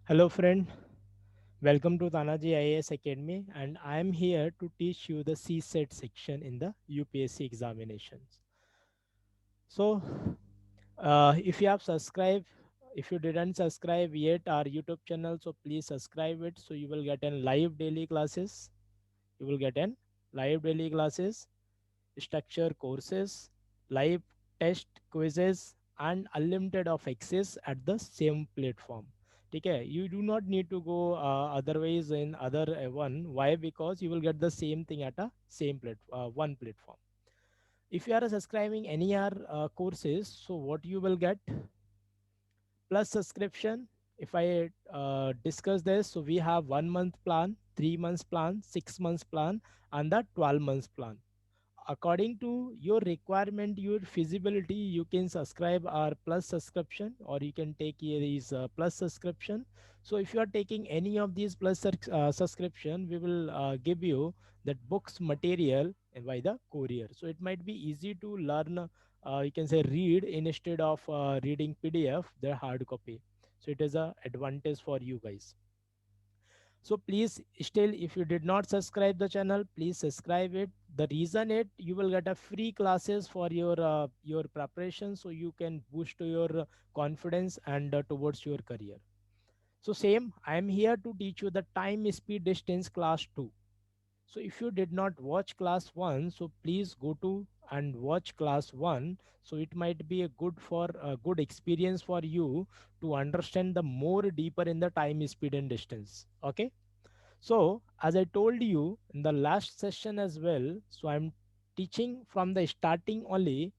Hello friend, welcome to Tanaji IAS Academy and I am here to teach you the CSET section in the UPSC examinations. So if you have subscribed, if you didn't subscribe yet our YouTube channel, so please subscribe it so you will get in live daily classes. You will get in live daily classes, structure courses, live test quizzes and unlimited of access at the same platform. Okay, you do not need to go otherwise in other one. Why? Because you will get the same thing at a one platform. If you are subscribing any other courses, so what you will get plus subscription. If I discuss this, so we have 1 month plan, 3 months plan, 6 months plan, and the 12 months plan. According to your requirement, your feasibility, you can subscribe our plus subscription or you can take these plus subscription. So if you are taking any of these plus subscription, we will give you that books material and by the courier. So it might be easy to learn, you can say read instead of reading PDF the hard copy. So it is a advantage for you guys. So please still, if you did not subscribe the channel, please subscribe it. The reason it, you will get a free classes for your preparation, so you can boost your confidence and towards your career. So same, I am here to teach you the time, speed, distance class 2. So if you did not watch class 1, so please go to and watch class 1. So it might be a good experience for you to understand the more deeper in the time, speed and distance. Okay. So, as I told you in the last session as well, so I'm teaching from the starting only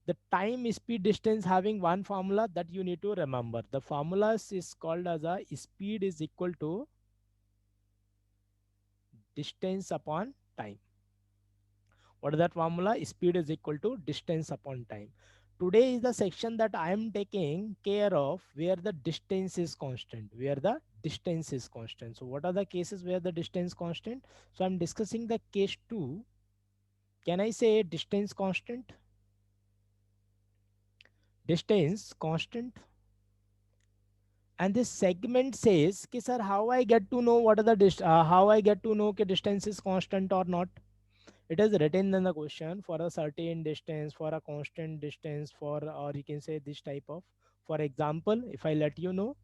the time, speed, distance having one formula that you need to remember. The formula is called as a speed is equal to distance upon time. What is that formula? Speed is equal to distance upon time. Today is the section that I am taking care of where the distance is constant. Where the distance is constant. So what are the cases where the distance constant? So I'm discussing the case 2. Can I say distance constant? Distance constant. And this segment says, "Ki sir, how I get to know what are the how I get to know कि distance is constant or not?" It is written in the question for a certain distance, for a constant distance, for or you can say this type of. For example, if I let you know,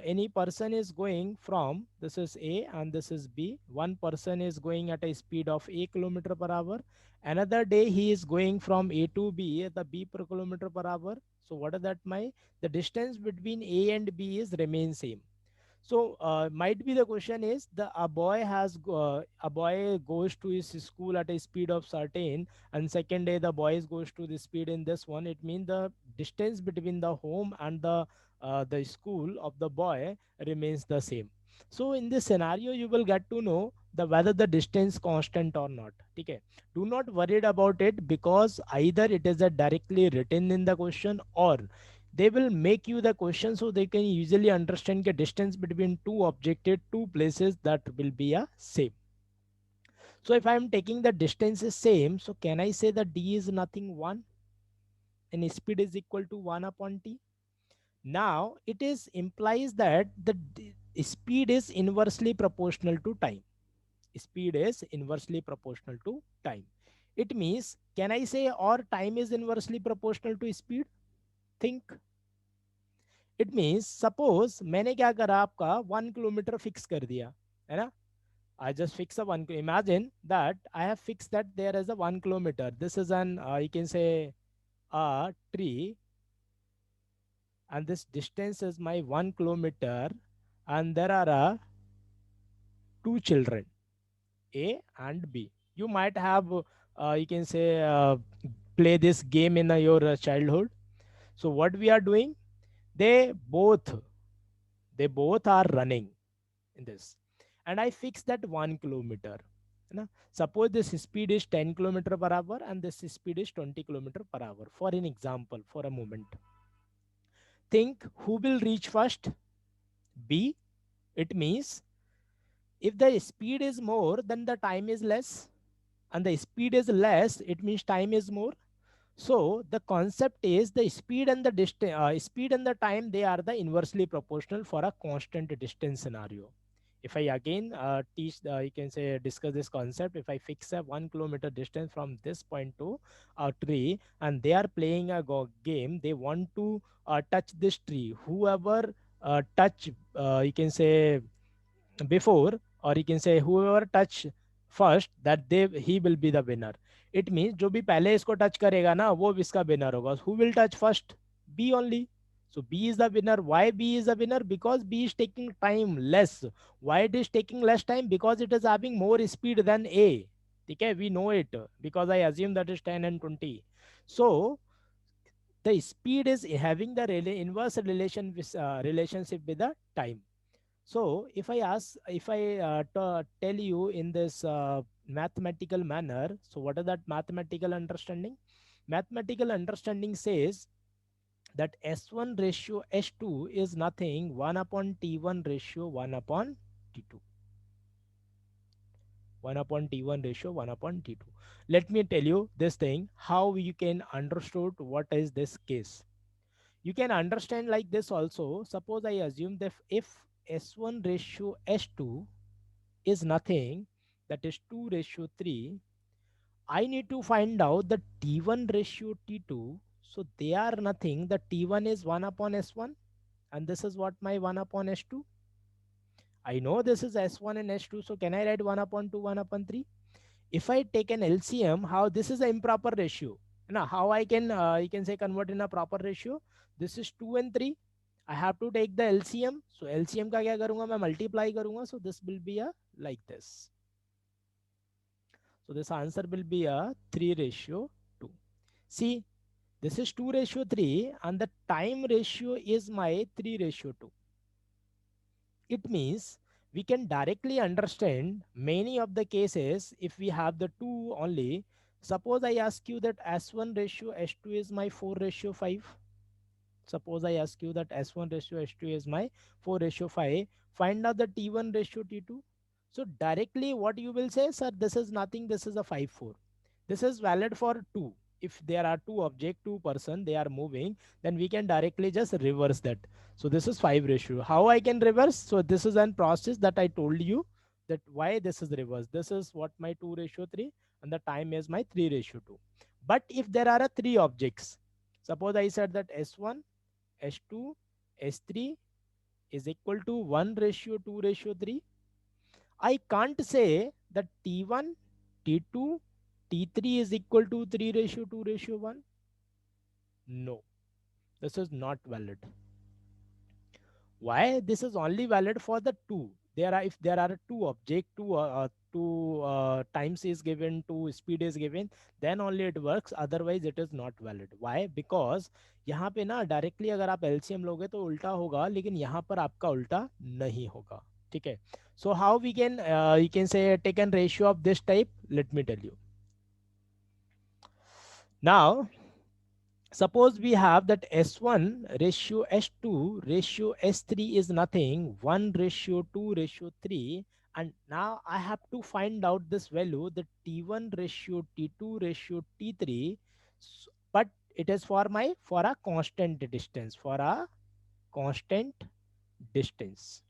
any person is going from this is A and this is B. One person is going at a speed of a kilometer per hour. Another day he is going from A to B at the B per kilometer per hour. So what is that? My the distance between A and B is remain same. So might be the question is a boy goes to his school at a speed of certain, and second day the boys goes to the speed in this one. It means the distance between the home and the school of the boy remains the same. So in this scenario, you will get to know the whether the distance constant or not. Okay, do not worried about it because either it is a directly written in the question or they will make you the question so they can easily understand the distance between two objective two places that will be a same. So if I am taking the distance is same, so can I say that d is nothing one and speed is equal to 1 upon t? Now it is implies that the speed is inversely proportional to time. Speed is inversely proportional to time. It means, can I say or time is inversely proportional to speed? Think. It means suppose मैंने क्या करा आपका 1 kilometre fix कर दिया है ना. I just fix a one. Imagine that I have fixed that there is a 1 kilometer. This is an you can say a tree, and this distance is my 1 kilometer, and there are two children, A and B. You might have you can say play this game in your childhood. So what we are doing? They both they both are running in this, and I fix that 1 kilometer. है ना? Suppose this speed is 10 kilometer per hour and this speed is 20 kilometer per hour. For an example, for a moment, think who will reach first? B. It means if the speed is more, then the time is less, and the speed is less, it means time is more. So the concept is the speed and the distance, speed and the time, they are the inversely proportional for a constant distance scenario. If I again teach, you can say discuss this concept. If I fix a 1 kilometer distance from this point to a tree, and they are playing a game, they want to touch this tree. Whoever touch, you can say before, or you can say whoever touch first, that they he will be the winner. It means जो भी पहले इसको touch करेगा ना, वो इसका winner होगा. Who will touch first? B only. So B is the winner. Why B is the winner? Because B is taking time less. Why it is taking less time? Because it is having more speed than A. Okay, we know it because I assume that is 10 and 20. So the speed is having the inverse relationship with the time. So if I tell you in this mathematical manner, so what is that mathematical understanding? Mathematical understanding says that S1 ratio S2 is nothing 1 upon T1 ratio 1 upon T2. 1 upon T1 ratio 1 upon T2. Let me tell you this thing, how you can understood what is this case. You can understand like this also. Suppose I assume that if S1 ratio S2 is nothing, that is 2 ratio 3, I need to find out the T1 ratio T2. So they are nothing. The T1 is 1 upon S1, and this is what my 1 upon S2. I know this is S1 and S2, so can I write 1 upon 2, 1 upon 3? If I take an LCM, how this is an improper ratio. Now, how I can, you can say convert in a proper ratio? This is 2 and 3. I have to take the LCM. So LCM का क्या करूँगा मैं, multiply करूँगा. So this will be a like this. So this answer will be a 3 ratio 2. See, this is 2 ratio 3 and the time ratio is my 3 ratio 2. It means we can directly understand many of the cases if we have the 2 only. Suppose I ask you that S1 ratio S2 is my 4 ratio 5. Suppose I ask you that S1 ratio S2 is my 4 ratio 5. Find out the T1 ratio T2. So directly what you will say, sir, this is nothing, this is a 5 4. This is valid for 2. If there are two object, two person, they are moving, then we can directly just reverse that. So this is 5 ratio. How I can reverse? So this is an process that I told you, that why this is reverse. This is what my 2 ratio 3 and the time is my 3 ratio 2. But if there are a 3 objects, suppose I said that S1, S2, S3 is equal to 1 ratio 2 ratio 3. I can't say that T1, T2, T3 is equal to 3 ratio 2 ratio 1. No, this is not valid. Why? This is only valid for the two. There are, if there are two object, two times is given, two speed is given, then only it works. Otherwise, it is not valid. Why? Because यहाँ पे ना directly अगर आप LCM लोगे तो उल्टा होगा, लेकिन यहाँ पर आपका उल्टा नहीं होगा. ठीक है. So how we can, you can say take an ratio of this type. Let me tell you. Now suppose we have that S1 ratio S2 ratio S3 is nothing 1 ratio 2 ratio 3, and now I have to find out this value, the T1 ratio T2 ratio T3, but it is for my, for a constant distance, for a constant distance.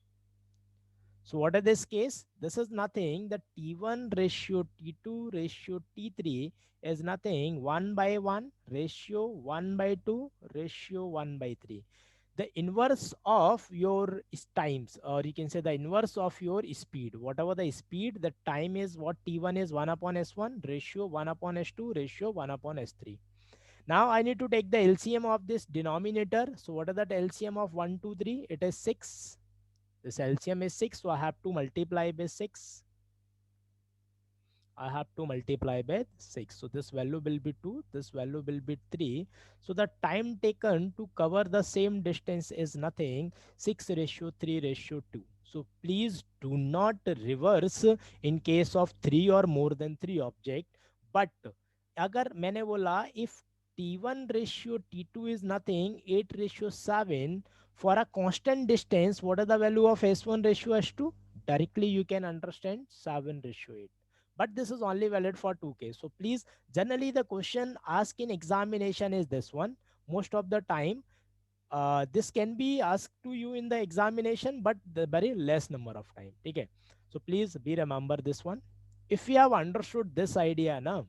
So what is this case? This is nothing. The T1 ratio T2 ratio T3 is nothing 1 by 1 ratio 1 by 2 ratio 1 by 3. The inverse of your times, or you can say the inverse of your speed. Whatever the speed, the time is what T1 is 1 upon S1 ratio 1 upon S2 ratio 1 upon S3. Now I need to take the LCM of this denominator. So what is that LCM of 1, 2, 3? It is 6. This LCM is 6, so I have to multiply by 6. I have to multiply by 6. So this value will be 2, this value will be 3. So the time taken to cover the same distance is nothing 6 ratio 3 ratio 2. So please do not reverse in case of 3 or more than 3 object. But अगर मैंने बोला if T1 ratio T2 is nothing 8 ratio 7, for a constant distance, what is the value of S1 ratio S2? Directly you can understand 7 ratio 8. but this is only valid for 2K. So please, generally the question asked in examination is this one. Most of the time, this can be asked to you in the examination, but the very less number of time. Okay. So please be remember this one. If you have understood this idea, now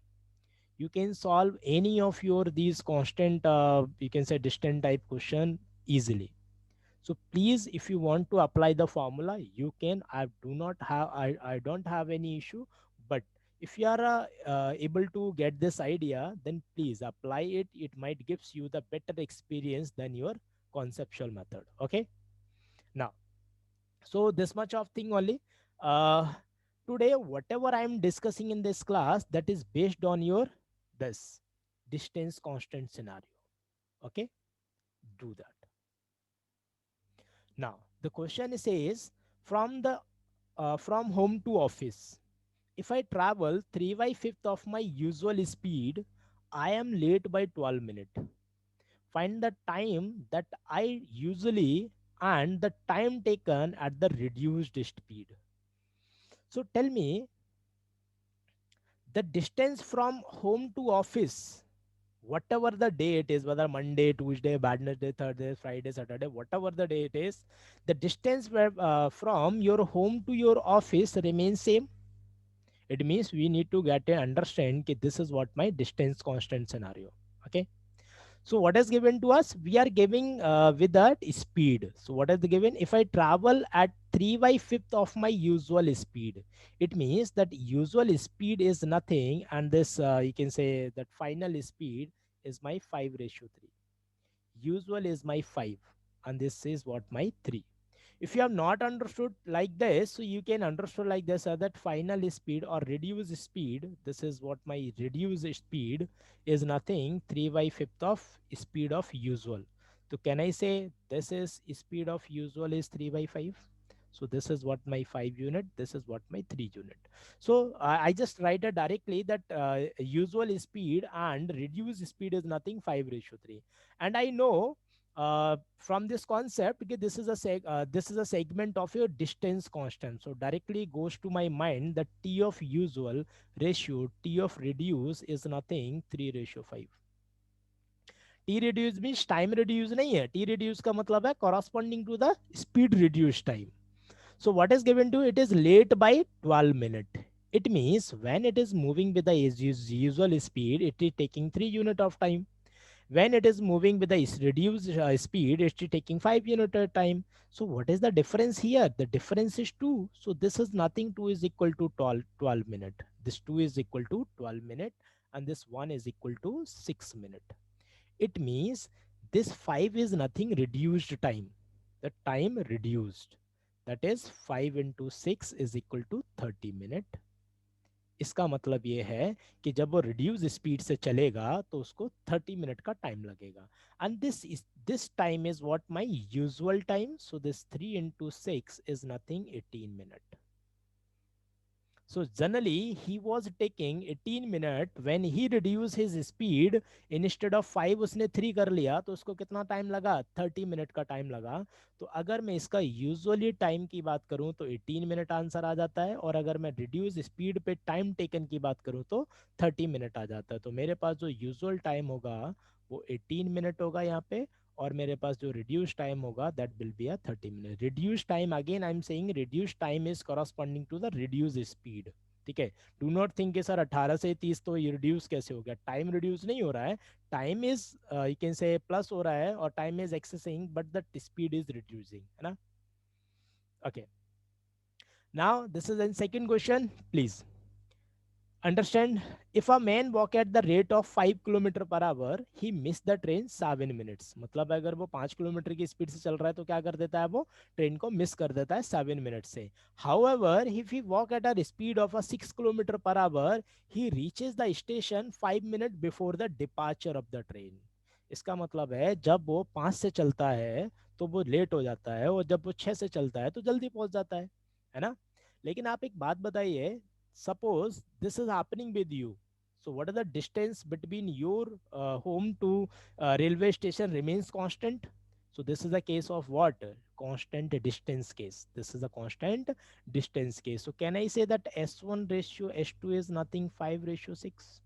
you can solve any of your these constant, you can say distant type question easily. So please, if you want to apply the formula, you can. I don't have any issue. But if you are able to get this idea, then please apply it. It might gives you the better experience than your conceptual method. Okay. Now, so this much of thing only. Uh, Today, whatever I am discussing in this class, that is based on your this distance constant scenario. Okay, do that. Now, the question says from the from home to office. If I travel 3 by 5th of my usual speed, I am late by 12 minutes. Find the time that I usually and the time taken at the reduced speed. So tell me the distance from home to office, whatever the day it is, whether Monday, Tuesday, Wednesday, Thursday, Friday, Saturday, whatever the day it is, the distance from your home to your office remains same. It means we need to get and understand that this is what my distance constant scenario. Okay. So what is given to us? We are giving with that speed. So what is given? If I travel at 3 by 5th of my usual speed, it means that usual speed is nothing, and this you can say that final speed is my 5:3. Usual is my 5, and this is what my 3. If you have not understood like this, so you can understood like this, that final speed or reduced speed, this is what my reduced speed is nothing 3 by 5th of speed of usual. So can I say this is speed of usual is 3 by 5? So this is what my 5 unit, this is what my 3 unit. So I just write it directly that usual speed and reduced speed is nothing 5:3. And I know from this concept, because this is a segment of your distance constant, so directly goes to my mind that T of usual ratio T of reduce is nothing 3:5. T reduce means time reduce नहीं है. T reduce का मतलब है corresponding to the speed reduced time. So what is given to it is late by 12 minutes. It means when it is moving with the usual speed, it is taking 3 unit of time. When it is moving with the reduced speed, it's taking 5 unit at time. So what is the difference here? The difference is 2. So this is nothing. 2 is equal to 12 minute. This 2 is equal to 12 minute, and this 1 is equal to 6 minute. It means this 5 is nothing reduced time. The time reduced, that is 5 into 6 is equal to 30 minute. इसका मतलब ये है कि जब वो reduce speed से चलेगा तो उसको 30 मिनट का टाइम लगेगा. And this time is what my usual time. So this 3 into 6 is nothing 18 minute. So generally he was taking 18 minute. When he reduced his speed, instead of 5 उसने 3 कर लिया, तो उसको कितना टाइम लगा? 30 मिनट का टाइम लगा. तो अगर मैं इसका यूजुअली टाइम की बात करूं तो 18 मिनट आंसर आ जाता है, और अगर मैं रिड्यूस स्पीड पे टाइम टेकन की बात करूं तो 30 मिनट आ जाता है. तो मेरे पास जो यूजुअल टाइम होगा वो 18 मिनट होगा यहाँ पे, और मेरे पास जो रिड्यूस टाइम होगा that will be a 30 minute. Reduce time, again I am saying reduce time is corresponding to the reduce speed. ठीक है. डू नॉट थिंक कि सर 18 से 30 तो ये रिड्यूस कैसे हो गया. टाइम रिड्यूस नहीं हो रहा है. टाइम इज यू कैन से प्लस हो रहा है, और time is accessing, but the speed is reducing, है ना. Okay. Now this is in second question. Please understand, if a man walk at the rate of 5 km/h, he miss the train 7 minutes. मतलब अगर वो 5 kilometre की speed से चल रहा है तो क्या कर देता है, वो ट्रेन को मिस कर देता है 7 मिनट से. However, if he walk at a speed of a 6 km/h, he reaches the station 5 minutes before the departure of the train. इसका मतलब है जब वो 5 से चलता है तो वो लेट हो जाता है, और जब वो 6 से चलता है तो जल्दी पहुंच जाता है ना. लेकिन आप एक बात बताइए, suppose this is happening with you, so what is the distance between your home to railway station remains constant? So this is a case of what? Constant distance case. This is a constant distance case. So can I say that S1 ratio S2 is nothing 5 ratio 6?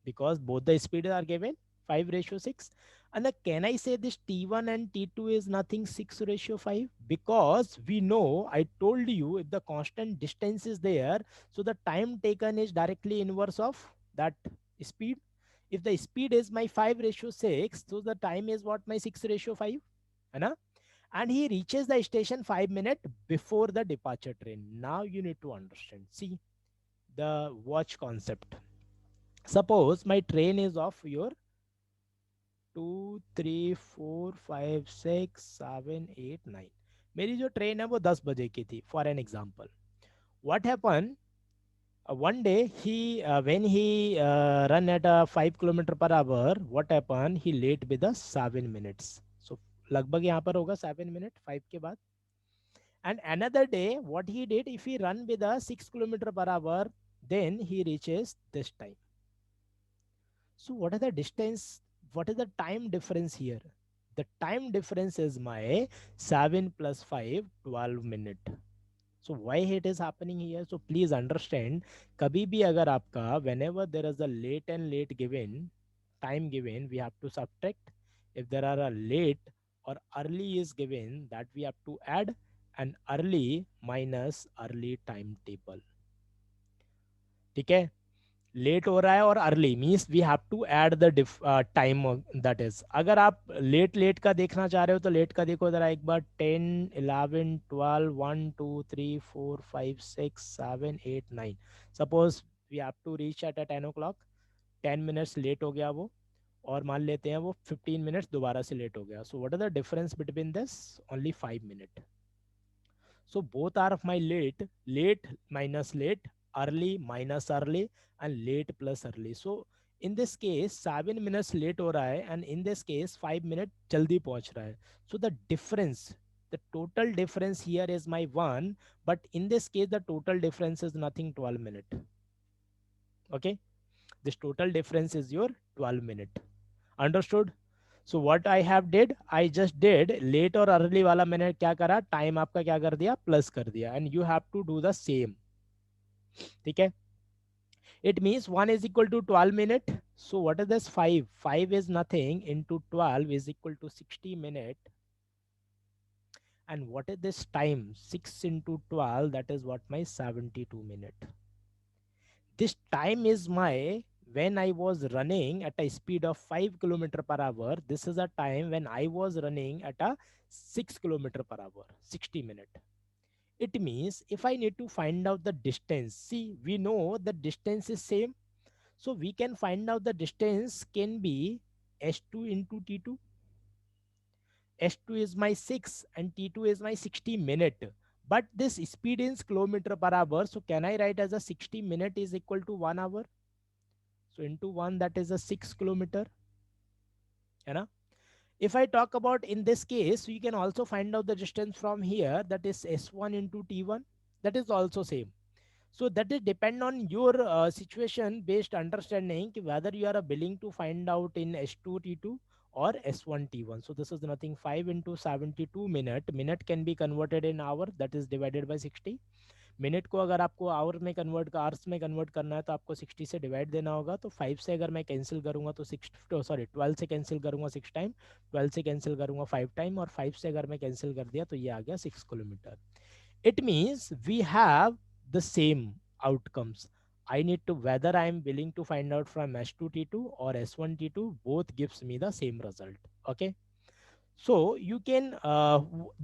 Because both the speeds are given 5 ratio 6. And can I say this T1 and T2 is nothing 6 ratio 5? Because we know, I told you, if the constant distance is there, so the time taken is directly inverse of that speed. If the speed is my 5 ratio 6, so the time is what? My 6 ratio 5. है ना? And he reaches the station 5 minutes before the departure train. Now you need to understand. See the watch concept. Suppose my train is of your 2, 3, 4, 5, 6, 7, 8, 9. मेरी जो train है वो 10 बजे की थी, for an example. What happened? One day when he run at a 5 kilometer per hour, what happened? He late with the 7 minutes. So लगभग यहाँ पर होगा 7 minute 5 के बाद. And another day, what he did, if he run with a 6 kilometer per hour, then he reaches this time. So what is the distance? What is the time difference here? The time difference is my 7 plus 5, 12 minute. So why it is happening here? So please understand, कभी भी अगर आपका, whenever there is a late and late given, time given, we have to subtract. If there are a late or early is given, that we have to add, and early minus early timetable. ठीक है? Late हो रहा है और early means we have to add the time. That is, अगर आप late late का देखना चाह रहे हो तो लेट का देखो जरा एक बार. 10, 11, 12, 1, 2, 3, 4, 5, 6, 7, 8, 9. Suppose we have to reach at 10 o'clock. 10 minutes late हो गया वो, और मान लेते हैं वो 15 मिनट्स दोबारा से लेट हो गया. So what are the difference between this? Only 5 minute. So both are of my late, late minus late, early minus early, and late plus early. So in this case 7 minutes late हो रहा है, and in this case 5 minutes जल्दी पहुंच रहा है. So the difference, the total difference here is my 1, but in this case the total difference is nothing 12 minute. Okay, this total difference is your 12 minute. Understood? So what I have did, I just did late और early वाला मैंने क्या करा, time आपका क्या कर दिया, plus कर दिया. And you have to do the same. ठीक है? It means 1 is equal to 12 minute. So what is this 5? 5 is nothing into 12 is equal to 60 minute. And what is this time? 6 into 12, that is what, my 72 minute. This time is my, when I was running at a speed of 5 kilometer per hour. This is a time when I was running at a 6 kilometer per hour, 60 minute. It means if I need to find out the distance, see, we know the distance is same. So we can find out the distance can be S2 into T2. S2 is my 6 and T2 is my 60 minute. But this speed is kilometer per hour. So can I write as a 60 minute is equal to 1 hour? So into 1, that is a 6 kilometer. You know? If I talk about in this case, you can also find out the distance from here, that is S1 into T1. That is also same. So that is depend on your situation based understanding whether you are willing to find out in S2 T2 or S1 T1. So this is nothing 5 into 72 minute. Minute can be converted in hour, that is divided by 60. Minute को अगर आपको our में convert hours में convert करना है तो आपको 60 से डिवाइड देना होगा. तो 5 से अगर मैं कैंसिल करूंगा तो 12 से कैंसिल करूंगा 6 टाइम, 12 से कैंसिल करूंगा 5 टाइम, और 5 से अगर मैं कैंसिल कर दिया तो ये आ गया 6 kilometre. It means we have the same outcomes. I need to whether I am willing to find out from S2 T2 or S1 T2, both gives me the same result. Okay. So you can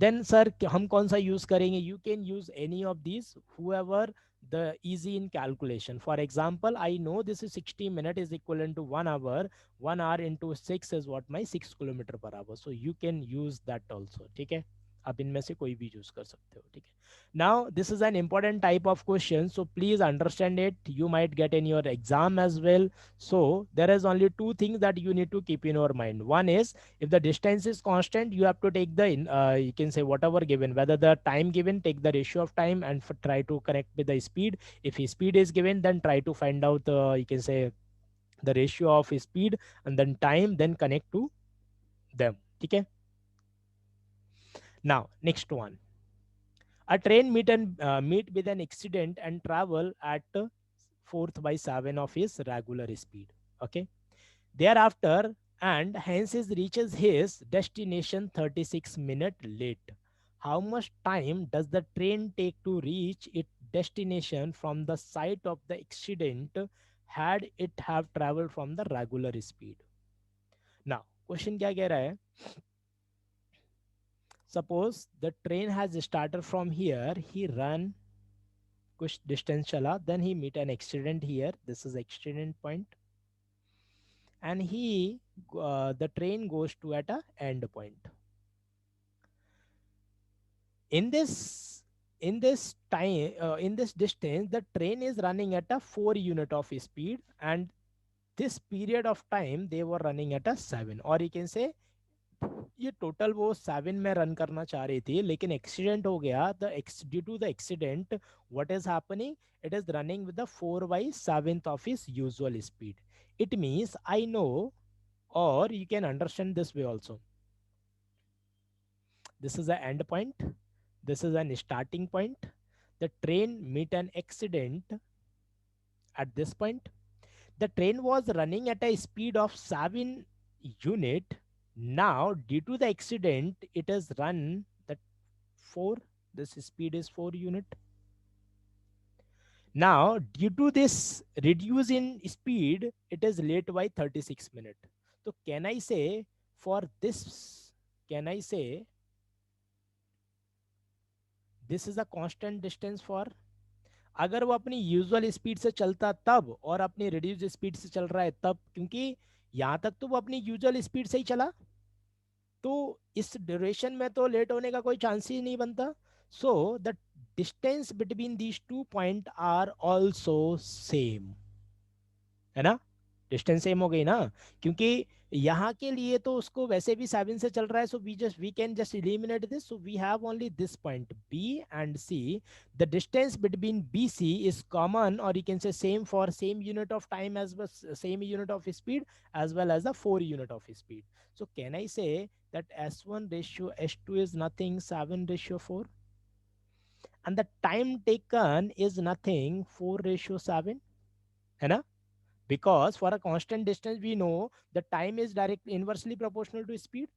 then sir हम कौन सा use करेंगे? You can use any of these, whoever the easy in calculation. For example, I know this is 60 minute is equivalent to 1 hour. 1 hour into 6 is what, my 6 kilometer per hour. So you can use that also. ठीक है? आप इनमें से कोई भी use कर सकते हो. ठीक है? Now this is an important type of question, so please understand it. You might get in your exam as well. So there is only two things that you need to keep in your mind. One is, if the distance is constant, you have to take the you can say whatever given, whether the time given, take the ratio of time and try to connect with the speed. If speed is given, then try to find out you can say the ratio of speed and then time, then connect to them. Okay. Now next one, a train meet with an accident and travel at fourth by 7 of his regular speed. Okay, thereafter, and hence is reaches his destination 36 minutes late. How much time does the train take to reach its destination from the site of the accident had it have traveled from the regular speed? Now question क्या कह रहा है? Suppose the train has started from here, he run कुछ distance चला, then he meet an accident here, this is accident point, and he the train goes to at a end point. In this time, in this distance, the train is running at a 4 unit of speed, and this period of time they were running at a 7, or you can say ये total वो 7 में run करना चाह रही थी, लेकिन accident हो गया, the due to the accident what is happening, it is running with the 4/7 of his usual speed. It means I know, or you can understand this way also. This is the end point, this is an starting point. The train meet an accident at this point. The train was running at a speed of 7 unit. Now due to the accident it has run that 4, this speed is 4 unit. Now due to this reduce in speed it is late by 36 minutes. So can I say for this, can I say this is a constant distance for, अगर वो अपनी usual speed से चलता तब और अपनी reduce speed से चल रहा है तब, क्योंकि यहाँ तक तो वो अपनी यूजुअल स्पीड से ही चला, तो इस ड्यूरेशन में तो लेट होने का कोई चांस ही नहीं बनता. So the distance between these two point are also same, है ना, डिस्टेंस सेम हो गई ना, क्योंकि यहाँ के लिए तो उसको वैसे भी 7 से चल रहा है. So we can just eliminate this. So we have only this point B and C. The distance between B C is common, और you can say same for same unit of time as well same unit of speed as well as the 4 unit of speed. So can I say that S1 ratio S2 is nothing 7 ratio 4, and the time taken is nothing 4 ratio 7, है ना, because for a constant distance we know the time is direct inversely proportional to speed.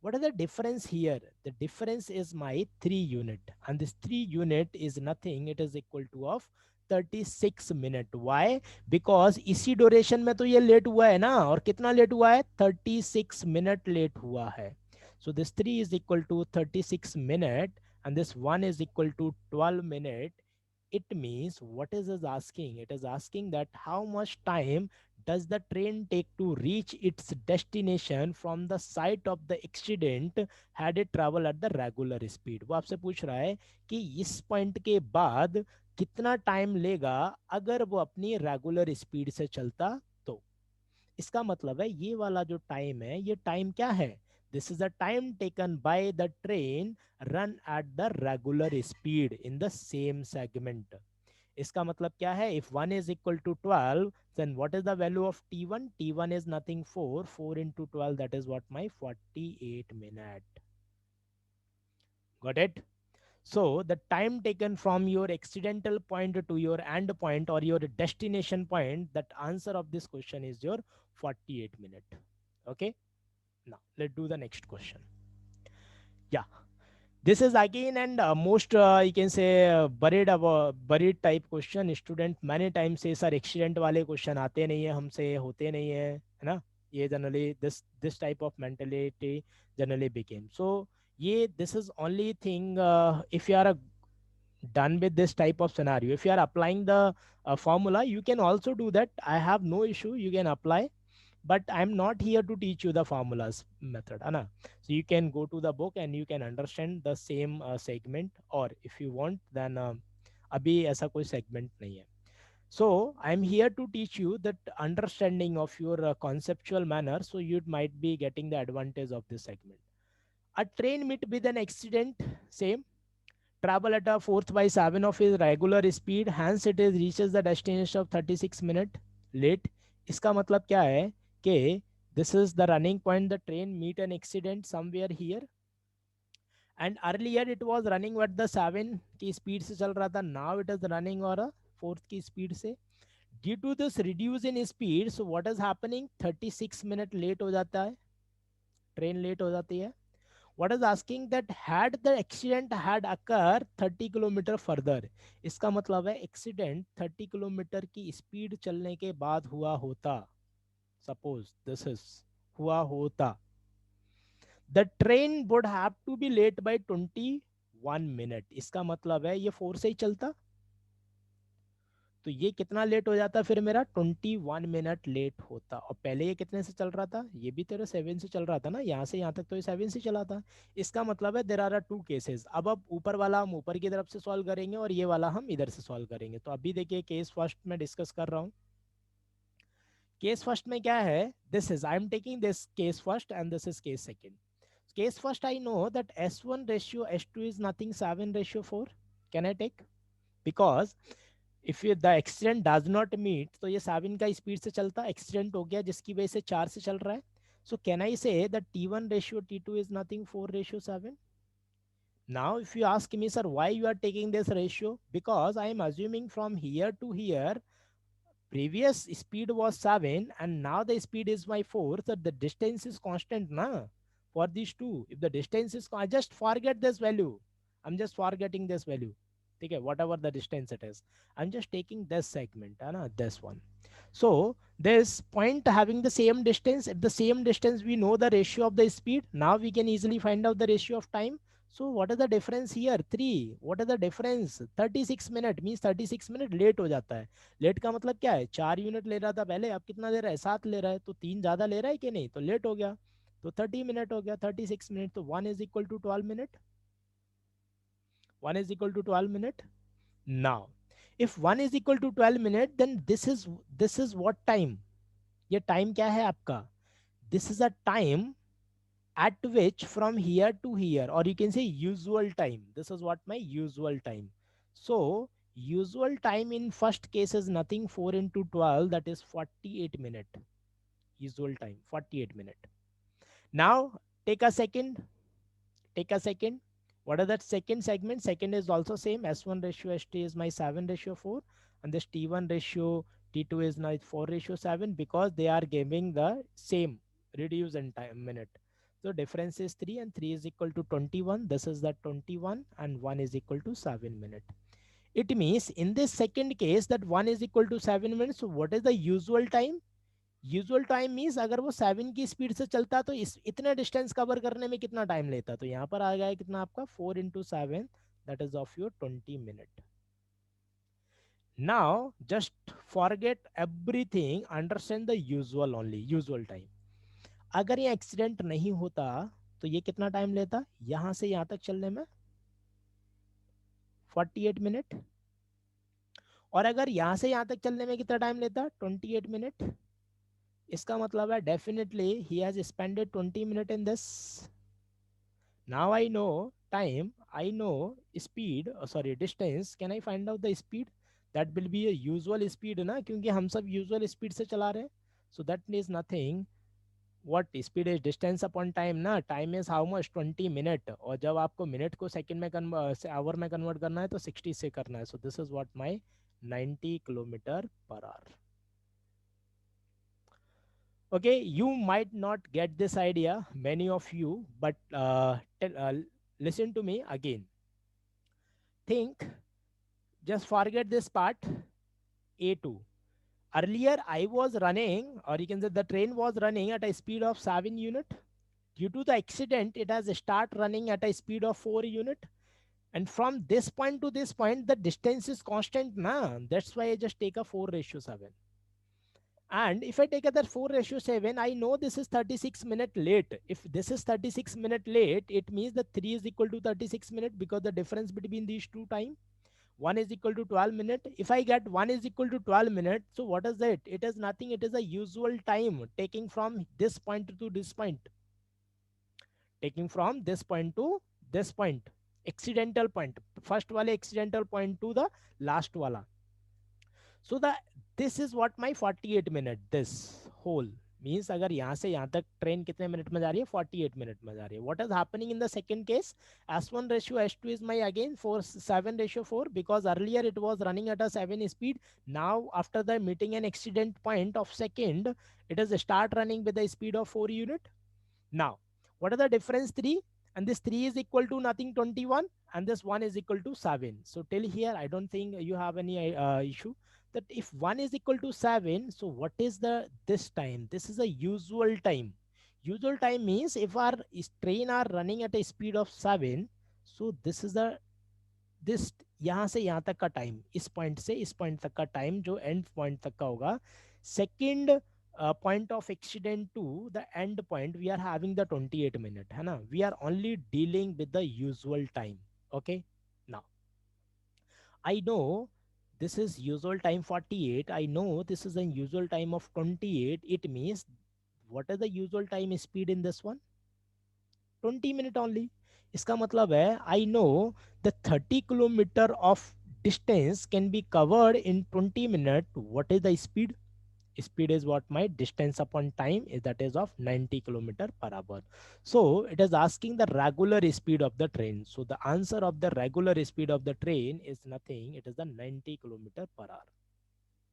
What is the difference here? The difference is my 3 unit, and this 3 unit is nothing, it is equal to of 36 minute. Why? Because इसी duration में तो ये late हुआ है ना, और कितना late हुआ है, 36 मिनट लेट हुआ है. So this 3 is equal to 36 minute, and this 1 is equal to 12 minute. It means what is it asking? It is asking that how much time does the train take to reach its destination from the site of the accident had it travel at the regular speed. वो आपसे पूछ रहा है कि इस point के बाद कितना टाइम लेगा अगर वो अपनी रेगुलर स्पीड से चलता तो. इसका मतलब है ये वाला जो टाइम है, ये टाइम क्या है, this is the time taken by the train run at the regular speed in the same segment. इसका मतलब क्या है, if 1 is equal to 12, then what is the value of t1? T1 is nothing 4 into 12, that is what, my 48 minute. Got it? So the time taken from your accidental point to your end point or your destination point, that answer of this question is your 48 minute. Okay, now let's do the next question. Yeah, this is again and most you can say buried type question. Student many times say sir accident वाले question आते नहीं है हमसे, होते नहीं है ना, ये generally this type of mentality generally became. So ये this is only thing if you are done with this type of scenario, if you are applying the formula, you can also do that. I have no issue, you can apply, but I'm not here to teach you the formulas method, Anna. So you can go to the book and you can understand the same segment, or if you want then abhi aisa koi segment nahi hai. So I'm here to teach you that understanding of your conceptual manner, so you might be getting the advantage of this segment. A train meet with an accident, same, travel at a fourth by 7 of his regular speed, hence it is reaches the destination of 36 minute late. इसका मतलब क्या है कि this is the running point, the train meet an accident somewhere here, and earlier it was running at the 7 की speed से चल रहा था, नाउ इट इज रनिंग और 4 की स्पीड से. Due to this reduce in speed, so what is happening, 36 minute late हो जाता है, ट्रेन लेट हो जाती है. What is asking that had the accident had occur 30 kilometre further, इसका मतलब है एक्सीडेंट 30 किलोमीटर की स्पीड चलने के बाद हुआ होता. सपोज दिस इज हुआ होता, the train would have to be late by 21 minute. इसका मतलब है ये 4 से ही चलता, तो ये कितना लेट हो जाता फिर मेरा, 21 मिनट लेट होता. और पहले ये कितने से चल रहा था, ये भी तेरा 7 से चल रहा था ना, यहाँ से यहाँ तक तो ये 7 से चला था. इसका मतलब है देर आर 2 केसेस. अब ऊपर वाला हम ऊपर की तरफ से सॉल्व करेंगे और ये वाला हम इधर से सॉल्व करेंगे. तो अभी देखिए केस फर्स्ट में डिस्कस कर रहा हूँ. केस फर्स्ट में क्या है, this is I am taking this case first and this is case second. Case first I know that S1:S2 is nothing 7:4. Can I take, because if the accident does not meet, तो ये 7 का speed से चलता, accident हो गया जिसकी वजह से 4 से चल रहा है. So can I say that T1:T2 is nothing 4:7. Now if you ask me, sir, why you are taking this ratio, because I am assuming from here to here previous speed was 7 and now the speed is my 4, so the distance is constant na, for these two. If the distance is I just forget this value, I'm just forgetting this value, okay, whatever the distance it is, I'm just taking this segment, this one. So this point having the same distance, at the same distance we know the ratio of the speed, now we can easily find out the ratio of time. So what is the difference here, 3, what is the difference, 36 minute means 36 minute late हो जाता है. Late का मतलब क्या है, 4 unit ले रहा था पहले, अब कितना ले रहा है, 7 ले रहा है, तो 3 ज्यादा ले रहा है कि नहीं, तो लेट हो गया. तो 30 मिनट हो गया, 36 मिनट, तो 1 is equal to 12 minute. 1 is equal to 12 minute. Now if 1 is equal to 12 minute, then this is what time, ये टाइम क्या है आपका, this is a time at which from here to here, or you can say usual time, this is what my usual time. So usual time in first case is nothing 4 into 12, that is 48 minute. Usual time 48 minute. Now take a second, take a second. What is that second segment, second is also same, S1:S2 is my 7:4, and this T1:T2 is now 4:7, because they are giving the same reduce in time minute. So difference is 3 and 3 is equal to 21. This is the 21 and 1 is equal to 7 minute. It means in this second case that 1 is equal to 7 minutes. So what is the usual time? Usual time means अगर वो 7 की speed से चलता तो इस इतने distance cover करने में कितना टाइम लेता, तो यहाँ पर आ गया कितना आपका 4 into 7, that is of your 20 minute. Now just forget everything, understand the usual only, usual time. अगर ये एक्सीडेंट नहीं होता तो ये कितना टाइम लेता, यहां से यहां तक चलने में 48 मिनट, और अगर यहां से यहां तक चलने में कितना टाइम लेता, 28 मिनट. इसका मतलब है definitely he has spended 20 minute in this. Now I know time, I know speed, sorry distance, can I find out the speed, that will B usual speed ना, क्योंकि हम सब यूजुअल स्पीड से चला रहे हैं. So that is nothing, what speed is distance upon time ना, time is how much 20 minute, और जब आपको मिनट को सेकंड में आवर में कन्वर्ट करना है तो 60 से करना है. So this is what my 90 km/h. Okay, you might not get this idea, many of you, but listen to me again. Think, just forget this part, A2. Earlier I was running, or you can say the train was running at a speed of 7 unit. Due to the accident it has start running at a speed of 4 unit, and from this point to this point the distance is constant na, that's why I just take a 4:7. And if I take a that 4:7, I know this is 36 minute late. If this is 36 minute late, it means the 3 is equal to 36 minute, because the difference between these two time, 1 is equal to 12 minute. If I get 1 is equal to 12 minute, so what is that? It is nothing. It is a usual time taking from this point to this point. Taking from this point to this point. Accidental point. First wala accidental point to the last wala. So this is what my 48 minute, this whole. Means अगर यहाँ से यहाँ तक train कितने minute में जा रही है, 48 मिनट में जा रही है. What is happening in the second case, S1:S2 is my again 7:4, because earlier it was running at a 7 speed. Now after the meeting an accident point of second, it is start running with a speed of 4 unit. Now what are the difference? 3, and this 3 is equal to nothing, 21, and this 1 is equal to 7. So till here I don't think you have any issue, that if 1 is equal to 7, so what is the this time? This is a usual time. Usual time means if our train are running at a speed of 7, so this is the this यहाँ से यहाँ तक का time, इस point से इस point तक का टाइम जो एंड पॉइंट तक का होगा, second point of accident to the end point, we are having the 28 minute, है ना. We are only dealing with the usual time. Okay. Now I know this is usual time 48. I know this is a usual time of 28. It means what is the usual time speed in this one? 20 minute only. इसका मतलब है I know the 30 kilometer of distance can be covered in 20 minutes. What is the speed? Speed is what my distance upon time is, that is of 90 kilometer per hour. So it is asking the regular speed of the train. So the answer of the regular speed of the train is nothing, it is the 90 kilometer per hour.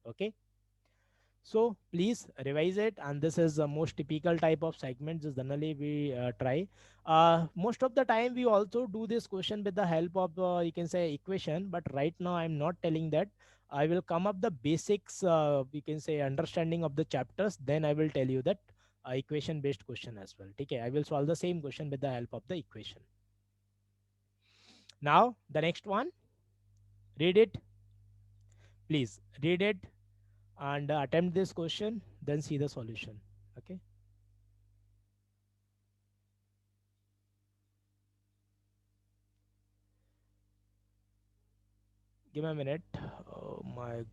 Okay. So please revise it, and this is the most typical type of segments generally we try. Most of the time we also do this question with the help of you can say equation, but right now I'm not telling that. I will come up the basics, you can say understanding of the chapters, then I will tell you that equation based question as well. Okay, I will solve the same question with the help of the equation. Now the next one, read it, please read it and attempt this question, then see the solution. Okay. Give me a minute. Oh my